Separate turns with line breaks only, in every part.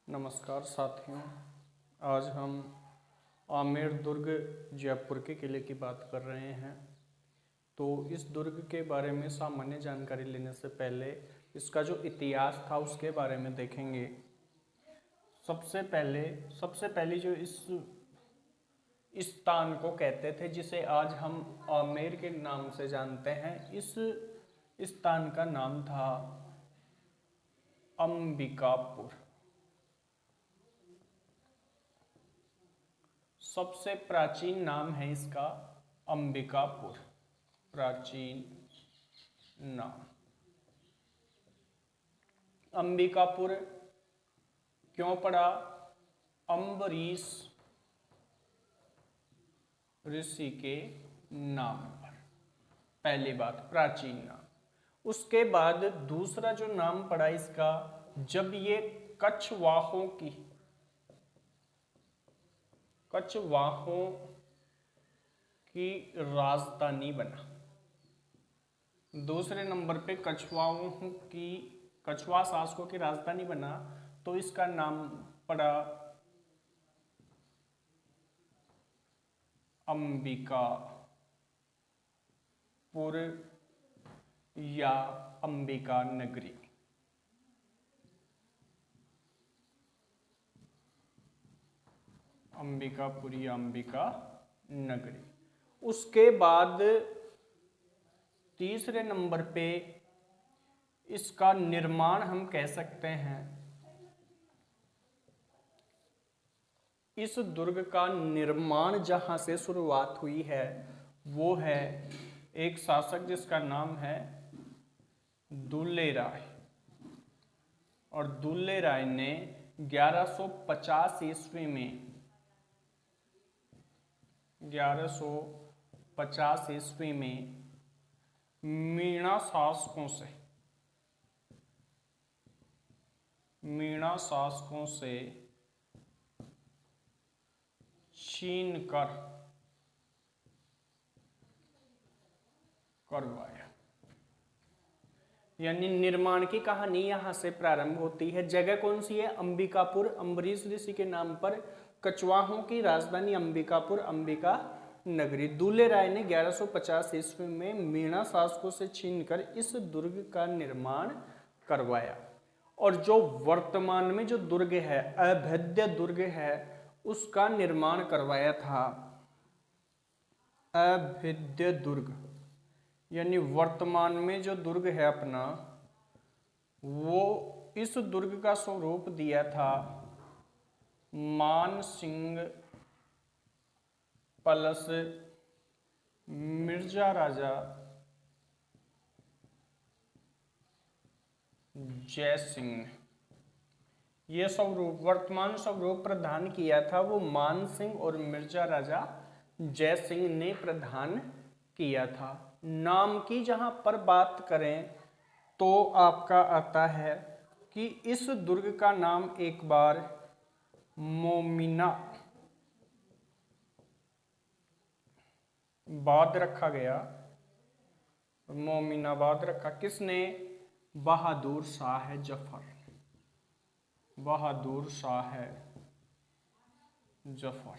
नमस्कार साथियों, आज हम आमेर दुर्ग जयपुर के किले की बात कर रहे हैं। तो इस दुर्ग के बारे में सामान्य जानकारी लेने से पहले इसका जो इतिहास था उसके बारे में देखेंगे। सबसे पहले जो इस स्थान को कहते थे, जिसे आज हम आमेर के नाम से जानते हैं, इस स्थान का नाम था अंबिकापुर। सबसे प्राचीन नाम है इसका अंबिकापुर, प्राचीन नाम। अंबिकापुर क्यों पड़ा? अम्बरीश ऋषि के नाम पर। पहली बात, प्राचीन नाम। उसके बाद दूसरा जो नाम पड़ा इसका, जब ये कछवाहों की राजधानी बना। दूसरे नंबर पे कछवा शासकों की राजधानी बना, तो इसका नाम पड़ा अंबिकापुर या अंबिका नगरी। अंबिकापुर या अंबिका नगरी। उसके बाद तीसरे नंबर पे इसका निर्माण हम कह सकते हैं, इस दुर्ग का निर्माण जहां से शुरुआत हुई है वो है एक शासक जिसका नाम है दुल्ले राय। और दुल्ले राय ने 1150 ईस्वी में मीणा शासकों से छीन कर करवाया। यानी निर्माण की कहानी यहां से प्रारंभ होती है। जगह कौन सी है? अंबिकापुर, अम्बरीश ऋषि के नाम पर कछवाहों की राजधानी अंबिकापुर, अंबिका नगरी। दुल्ले राय ने 1150 ईस्वी में मीणा शासकों से छीनकर इस दुर्ग का निर्माण करवाया। और जो वर्तमान में जो दुर्ग है, अभेद्य दुर्ग है, उसका निर्माण करवाया था अभेद्य दुर्ग। यानी वर्तमान में जो दुर्ग है अपना, वो इस दुर्ग का स्वरूप दिया था मानसिंह प्लस मिर्जा राजा जय सिंह। ये स्वरूप, वर्तमान स्वरूप प्रदान किया था वो मान सिंह और मिर्जा राजा जय सिंह ने प्रदान किया था। नाम की जहां पर बात करें तो आपका आता है कि इस दुर्ग का नाम एक बार मोमिनाबाद रखा गया। मोमिनाबाद रखा किसने? बहादुर शाह जफर। बहादुर शाह जफर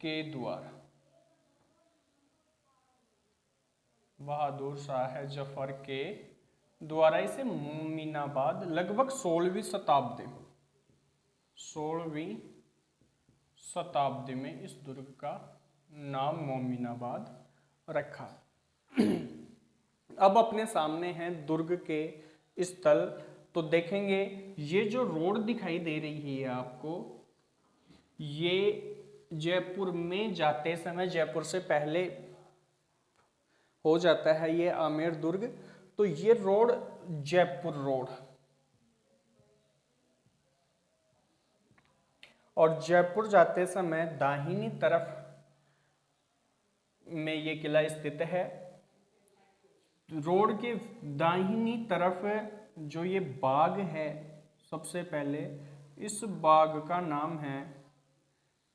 के द्वारा। बहादुर शाह जफर के द्वारा इसे मोमिनाबाद लगभग 16वीं शताब्दी में इस दुर्ग का नाम मोमिनाबाद रखा। अब अपने सामने हैं दुर्ग के स्थल। तो देखेंगे, ये जो रोड दिखाई दे रही है आपको, ये जयपुर में जाते समय, जयपुर से पहले हो जाता है ये आमेर दुर्ग। तो ये रोड जयपुर रोड, और जयपुर जाते समय दाहिनी तरफ में ये किला स्थित है। रोड के दाहिनी तरफ जो ये बाग है, सबसे पहले इस बाग का नाम है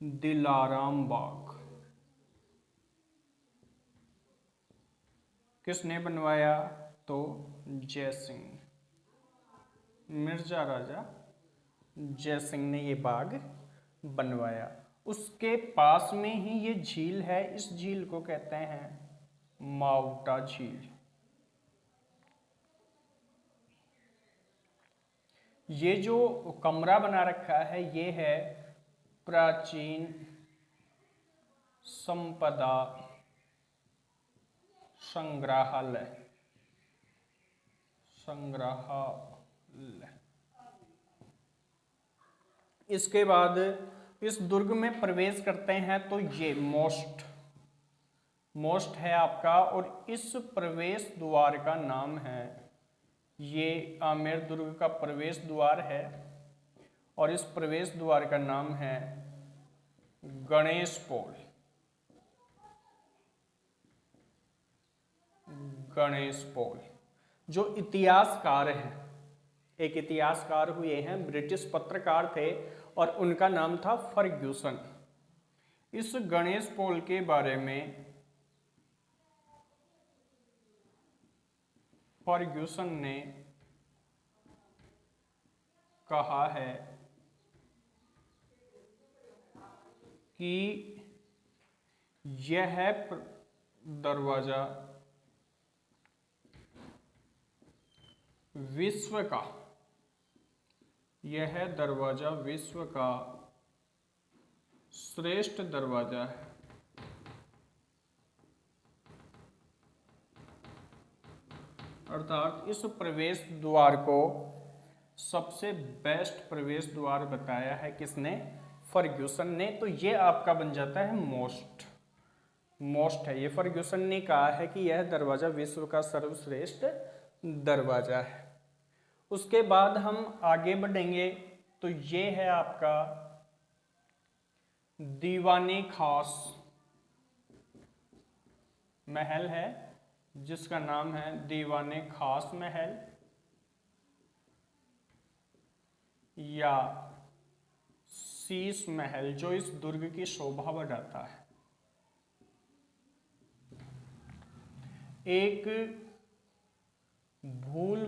दिलाराम बाग। किसने बनवाया? तो जय सिंह, मिर्जा राजा जय सिंह ने ये बाग बनवाया। उसके पास में ही ये झील है, इस झील को कहते हैं माउटा झील। ये जो कमरा बना रखा है ये है प्राचीन संपदा संग्रहालय। इसके बाद इस दुर्ग में प्रवेश करते हैं तो ये मोस्ट है आपका, और इस प्रवेश द्वार का नाम है, ये आमेर दुर्ग का प्रवेश द्वार है और इस प्रवेश द्वार का नाम है गणेश पोल। गणेश पोल। जो इतिहासकार हैं, एक इतिहासकार हुए हैं, ब्रिटिश पत्रकार थे और उनका नाम था फर्ग्यूसन। इस गणेश पोल के बारे में फर्ग्यूसन ने कहा है कि यह दरवाजा विश्व का श्रेष्ठ दरवाजा है। अर्थात इस प्रवेश द्वार को सबसे बेस्ट प्रवेश द्वार बताया है किसने? फर्ग्यूसन ने। तो ये आपका बन जाता है मोस्ट है, ये फर्ग्यूसन ने कहा है कि यह दरवाजा विश्व का सर्वश्रेष्ठ दरवाजा है। उसके बाद हम आगे बढ़ेंगे तो ये है आपका दीवाने खास महल है, जिसका नाम है दीवाने खास महल या शीश महल, जो इस दुर्ग की शोभा बढ़ाता है। एक भूल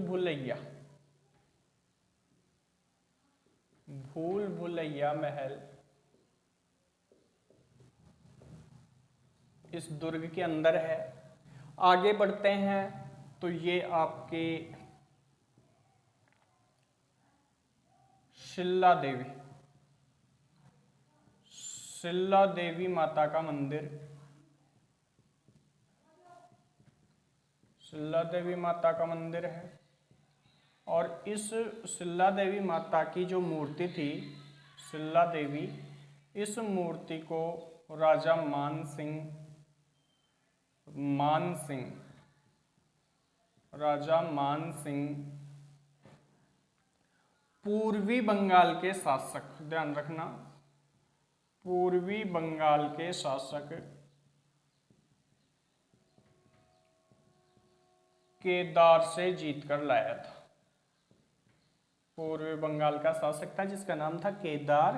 भुलैया महल इस दुर्ग के अंदर है। आगे बढ़ते हैं तो ये आपके शिला देवी माता का मंदिर, शिला देवी माता का मंदिर है। और इस शिला देवी माता की जो मूर्ति थी, शिला देवी, इस मूर्ति को राजा मान सिंह पूर्वी बंगाल के शासक, ध्यान रखना, पूर्वी बंगाल के शासक केदार से जीत कर लाया था। पूर्वी बंगाल का शासक था जिसका नाम था केदार,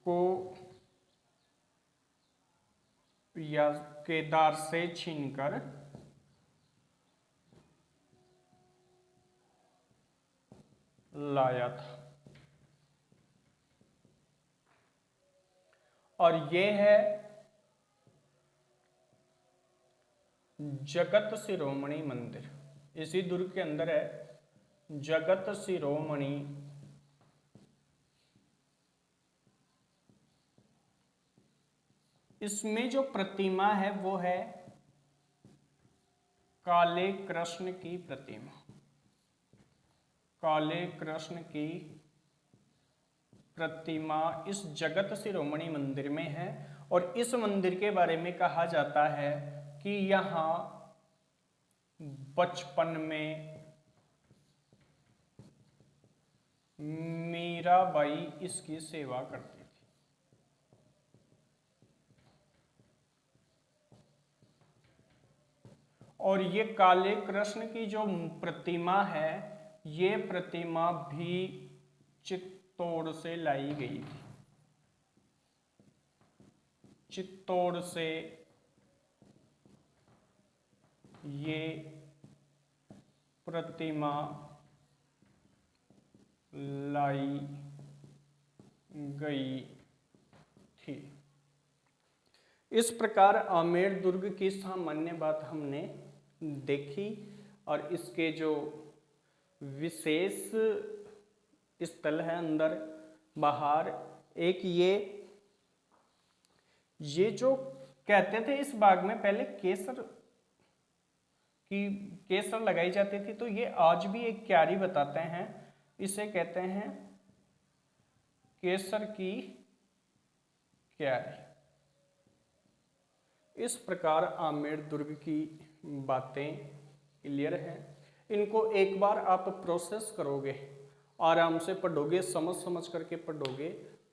को या केदार से छीनकर लाया था। और ये है जगत शिरोमणि मंदिर, इसी दुर्ग के अंदर है जगत शिरोमणि। इसमें जो प्रतिमा है वो है काले कृष्ण की प्रतिमा, काले कृष्ण की प्रतिमा इस जगत शिरोमणि मंदिर में है। और इस मंदिर के बारे में कहा जाता है कि यहाँ बचपन में मीराबाई इसकी सेवा करती थी। और ये काले कृष्ण की जो प्रतिमा है, ये प्रतिमा भी चित्तौड़ से लाई गई थी। चित्तौड़ से ये प्रतिमा लाई गई थी। इस प्रकार आमेर दुर्ग की सामान्य बात हमने देखी और इसके जो विशेष स्थल है अंदर बाहर, एक ये जो कहते थे इस बाग में पहले केसर लगाई जाती थी, तो ये आज भी एक क्यारी बताते हैं, इसे कहते हैं केसर की क्यारी। इस प्रकार आमेर दुर्ग की बातें क्लियर हैं। इनको एक बार आप प्रोसेस करोगे, आराम से पढ़ोगे, समझ करके पढ़ोगे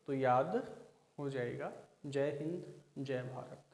तो याद हो जाएगा। जय हिंद, जय भारत।